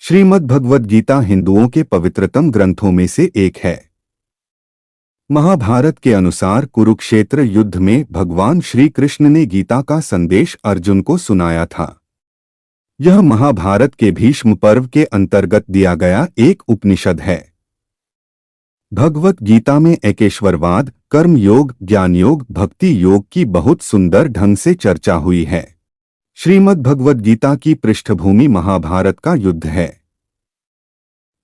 श्रीमद् भगवद गीता हिंदुओं के पवित्रतम ग्रंथों में से एक है। महाभारत के अनुसार कुरुक्षेत्र युद्ध में भगवान श्री कृष्ण ने गीता का संदेश अर्जुन को सुनाया था। यह महाभारत के भीष्म पर्व के अंतर्गत दिया गया एक उपनिषद है। भगवत गीता में एकेश्वरवाद, कर्म योग, ज्ञान योग, भक्ति योग की बहुत सुंदर ढंग से चर्चा हुई है। श्रीमद् भगवद गीता की पृष्ठभूमि महाभारत का युद्ध है।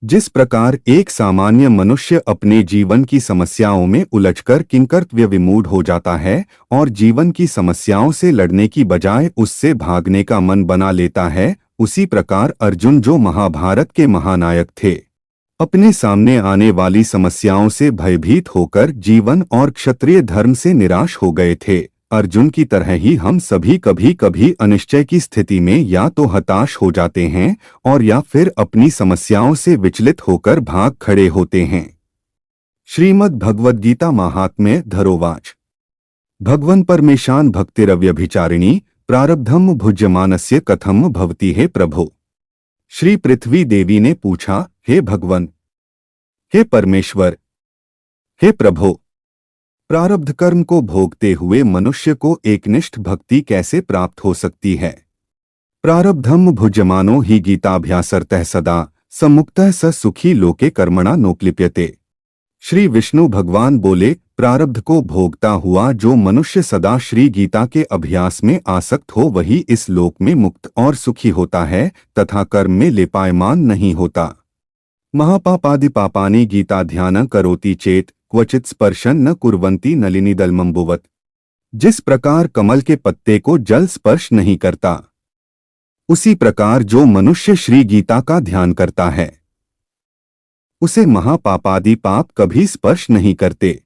जिस प्रकार एक सामान्य मनुष्य अपने जीवन की समस्याओं में उलझकर किंकर्तव्य विमूढ़ हो जाता है और जीवन की समस्याओं से लड़ने की बजाय उससे भागने का मन बना लेता है, उसी प्रकार अर्जुन, जो महाभारत के महानायक थे, अपने सामने आने वाली समस्याओं से भयभीत होकर जीवन और क्षत्रिय धर्म से निराश हो गए थे। अर्जुन की तरह ही हम सभी कभी कभी अनिश्चय की स्थिति में या तो हताश हो जाते हैं और या फिर अपनी समस्याओं से विचलित होकर भाग खड़े होते हैं। श्रीमद् भगवद गीता महात्म्य धरोवाच। भगवन् परमेशान भक्तिरव्यभिचारिणी प्रारब्धम भुज्यमानस्य कथम भवति हे प्रभो। श्री पृथ्वी देवी ने पूछा, हे भगवन, हे परमेश्वर, हे प्रभो, प्रारब्ध कर्म को भोगते हुए मनुष्य को एकनिष्ठ भक्ति कैसे प्राप्त हो सकती है। प्रारब्धम भुज्यमानो ही गीताभ्यासर्तः सदा सम्मुक्तः स सुखी लोके कर्मणा नोक्लिप्यते। श्री विष्णु भगवान बोले, प्रारब्ध को भोगता हुआ जो मनुष्य सदा श्री गीता के अभ्यास में आसक्त हो वही इस लोक में मुक्त और सुखी होता है तथा कर्म में लेपायमान नहीं होता। महापापादि पापानि गीता ध्यान करोति चेत क्वचित स्पर्शन न कुर्वन्ति नलिनीदलमंबुवत। जिस प्रकार कमल के पत्ते को जल स्पर्श नहीं करता, उसी प्रकार जो मनुष्य श्री गीता का ध्यान करता है उसे महापापादि पाप कभी स्पर्श नहीं करते।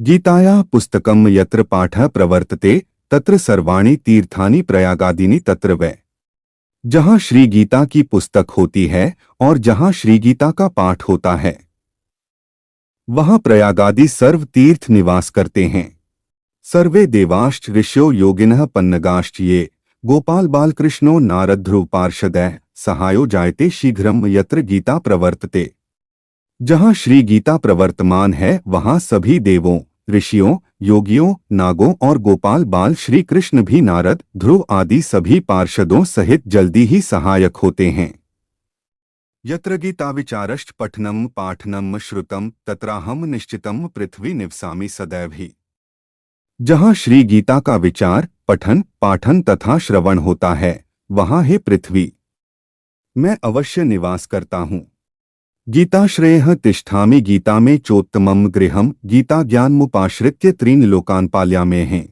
गीताया पुस्तकम यत्र पाठः प्रवर्तते तत्र सर्वाणि तीर्थानि प्रयागादीनि तत्र वै। जहाँ श्री गीता की पुस्तक होती है और जहाँ श्री गीता का पाठ होता है वहाँ प्रयागादि सर्व तीर्थ निवास करते हैं। सर्वे देवाश्च ऋष्यो योगिनः पन्नगाश्च ये गोपाल बालकृष्णो नारद ध्रुव पार्षदः सहायो जायते शीघ्रम यत्र गीता प्रवर्तते। जहाँ श्री गीता प्रवर्तमान है वहाँ सभी देवों, ऋषियों, योगियों, नागों और गोपाल बाल श्री कृष्ण भी नारद, ध्रुव आदि सभी पार्षदों सहित जल्दी ही सहायक होते हैं। यत्र गीता विचारश्च पठनम पाठनम श्रुतम तत्राहम निश्चितम पृथ्वी निवसामि सदैव ही। जहाँ श्री गीता का विचार, पठन, पाठन तथा श्रवण होता है वहाँ है पृथ्वी मैं अवश्य निवास करता हूँ। गीताश्रयः तिष्ठामि गीता में चोत्तमम गृहम गीता ज्ञानमुपाश्रित्य त्रीन लोकान पाल्यामे हैं।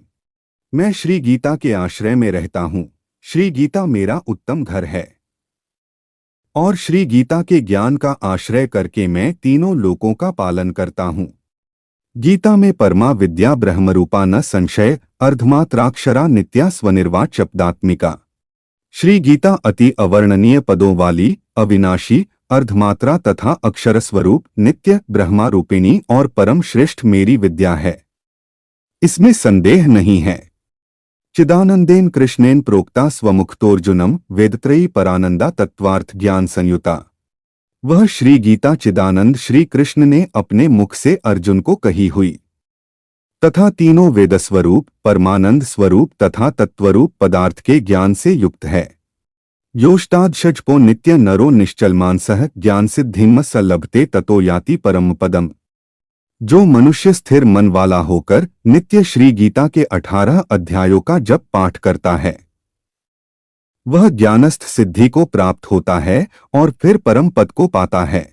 मैं श्री गीता के आश्रय में रहता हूँ। श्री गीता मेरा उत्तम घर है और श्री गीता के ज्ञान का आश्रय करके मैं तीनों लोकों का पालन करता हूँ। गीता में परमा विद्या ब्रह्मरूपा न संशय अर्धमात्राक्षरा नित्या स्वनिर्वाच शब्दात्मिका। श्री गीता अति अवर्णनीय पदों वाली, अविनाशी, अर्धमात्रा तथा अक्षर स्वरूप, नित्य, ब्रह्मारूपिणी और परम श्रेष्ठ मेरी विद्या है, इसमें संदेह नहीं है। चिदानंदेन कृष्णेन प्रोक्ता स्वमुक्तोर्जुनम वेदत्रयी परानंदा तत्वार्थ ज्ञान संयुता। वह श्री गीता चिदानंद श्री कृष्ण ने अपने मुख से अर्जुन को कही हुई तथा तीनों वेदस्वरूप, परमानंद स्वरूप तथा तत्वरूप पदार्थ के ज्ञान से युक्त है। योष्टाद षजपो नित्य नरो निश्चलमानसः ज्ञान सिद्धिम स लभते ततो याति परम पदम। जो मनुष्य स्थिर मन वाला होकर नित्य श्री गीता के 18 अध्यायों का जप पाठ करता है वह ज्ञानस्थ सिद्धि को प्राप्त होता है और फिर परम पद को पाता है।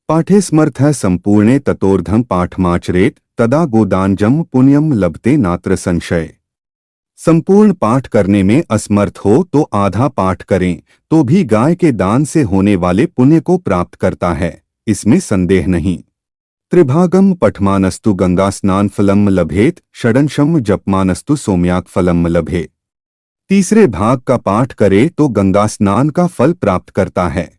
पाठे स्मर्थः संपूर्णे ततोर्धम पाठमाचरेत तदा गोदानजम पुण्यम लभते नात्र संशय। संपूर्ण पाठ करने में असमर्थ हो तो आधा पाठ करें तो भी गाय के दान से होने वाले पुण्य को प्राप्त करता है, इसमें संदेह नहीं। त्रिभागम पठमानस्तु गंगा स्नान फलम लभेत षडंशम जपमानस्तु सोम्याक फलम लभेत। तीसरे भाग का पाठ करे तो गंगा स्नान का फल प्राप्त करता है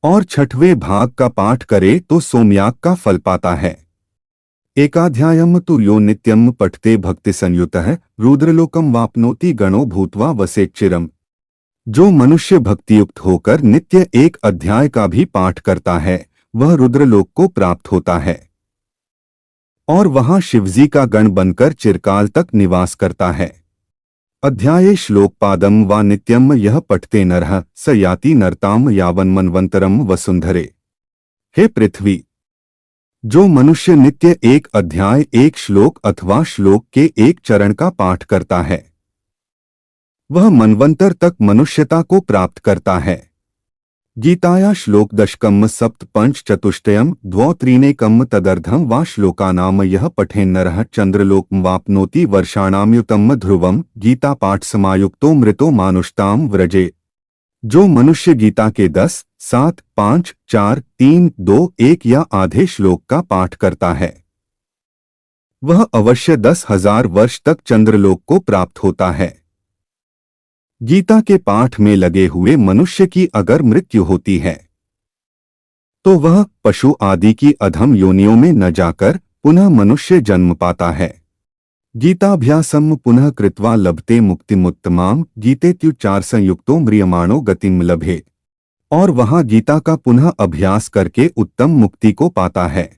और छठवें भाग का पाठ करे तो सोमयाग का फल पाता है। एकाध्यायम तु यो नित्यम पठते भक्ति संयुतः रुद्रलोकम वाप्नोति गणो भूत्वा वसेच्चिरम। जो मनुष्य भक्तियुक्त होकर नित्य एक अध्याय का भी पाठ करता है वह रुद्रलोक को प्राप्त होता है और वहां शिवजी का गण बनकर चिरकाल तक निवास करता है। अध्याये श्लोकपादम व नित्यम यह पठते नरः स याति नरताम यावन मनवंतरम वसुंधरे। हे पृथ्वी, जो मनुष्य नित्य एक अध्याय एक श्लोक अथवा श्लोक के एक चरण का पाठ करता है वह मनवंतर तक मनुष्यता को प्राप्त करता है। गीताया श्लोक दशकम सप्त पंच चतुष्टयम द्वौत्रीनेकम तदर्धम वा श्लोकानाम यह पठेन्नरः चंद्रलोकं वाप्नोति वर्षाणाम्युतम ध्रुवम गीता पाठ समायुक्तो मृतो मानुषताम व्रजे। जो मनुष्य गीता के 10, 7, 5, 4, 3, 2, 1 या आधे श्लोक का पाठ करता है वह अवश्य 10,000 वर्ष तक चंद्रलोक को प्राप्त होता है। गीता के पाठ में लगे हुए मनुष्य की अगर मृत्यु होती है तो वह पशु आदि की अधम योनियों में न जाकर पुनः मनुष्य जन्म पाता है। गीताभ्यासम पुनः कृत्वा लभते मुक्तिमुत्तमाम गीतेत्युच्चार संयुक्तो म्रियमाणो गतिम लभे। और वहां गीता का पुनः अभ्यास करके उत्तम मुक्ति को पाता है।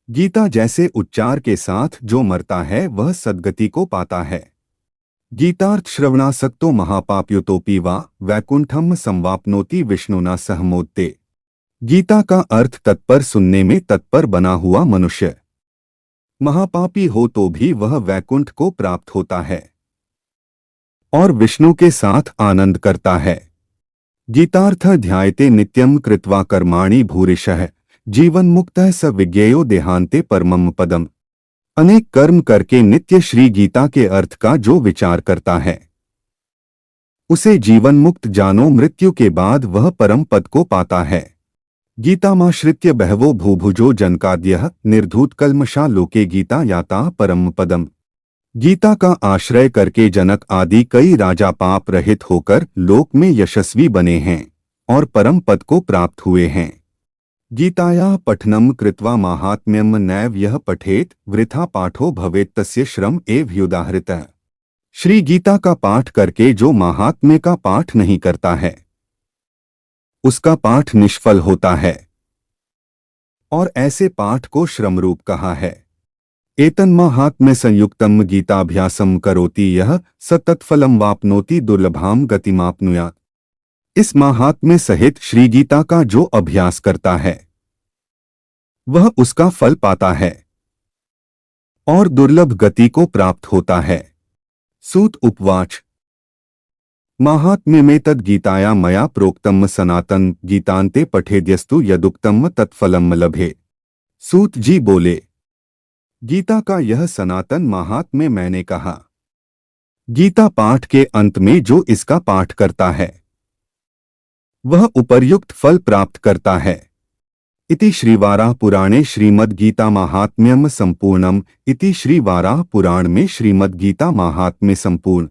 गीता जैसे उच्चार के साथ जो मरता है वह सद्गति को पाता है। गीतार्थ श्रवणासक्तो महापाप्युतोपि वा वैकुंठम संवाप्नोति विष्णुना सहमोत्ते। गीता का अर्थ तत्पर सुनने में तत्पर बना हुआ मनुष्य महापापी हो तो भी वह वैकुंठ को प्राप्त होता है और विष्णु के साथ आनंद करता है। गीतार्थ ध्यायते नित्यम कृत्वा कर्माणि भूरिशः जीवन मुक्तः स विज्ञेयो देहांते परमम पदम। अनेक कर्म करके नित्य श्री गीता के अर्थ का जो विचार करता है उसे जीवन मुक्त जानो मृत्यु के बाद वह परम पद को पाता है। गीतामाश्रित्य बहवो भूभुजो जनकाद्यः निर्धूतकल्मषा लोके गीता याता परम पदम। गीता का आश्रय करके जनक आदि कई राजा पाप रहित होकर लोक में यशस्वी बने हैं और परम पद को प्राप्त हुए हैं। गीतायाः पठनम कृत्वा माहात्म्यम नैव यह पठेत वृथा पाठो भवेत् तस्य श्रम एव युदाहृतः। श्री गीता का पाठ करके जो महात्म्य का पाठ नहीं करता है उसका पाठ निष्फल होता है और ऐसे पाठ को श्रमरूप कहा है। एतन्माहात्म्य संयुक्तम गीताभ्यासम करोति यह स तत्फलम वाप्नोति दुर्लभाम गतिमाप्नुयात्। इस महात्म्य सहित श्री गीता का जो अभ्यास करता है वह उसका फल पाता है और दुर्लभ गति को प्राप्त होता है। सूत उपवाच माहात्म्य में तद गीताया मया प्रोक्तम सनातन गीतांते पठेद्यस्तु यदुक्तम तत्फलम लभे। सूत जी बोले, गीता का यह सनातन महात्म्य मैंने कहा। गीता पाठ के अंत में जो इसका पाठ करता है वह उपर्युक्त फल प्राप्त करता है। इति श्रीवाराह पुराणे श्रीमद् गीता महात्म्यम संपूर्णम। इति श्रीवाराह पुराण में श्रीमद् गीता महात्म्य संपूर्ण।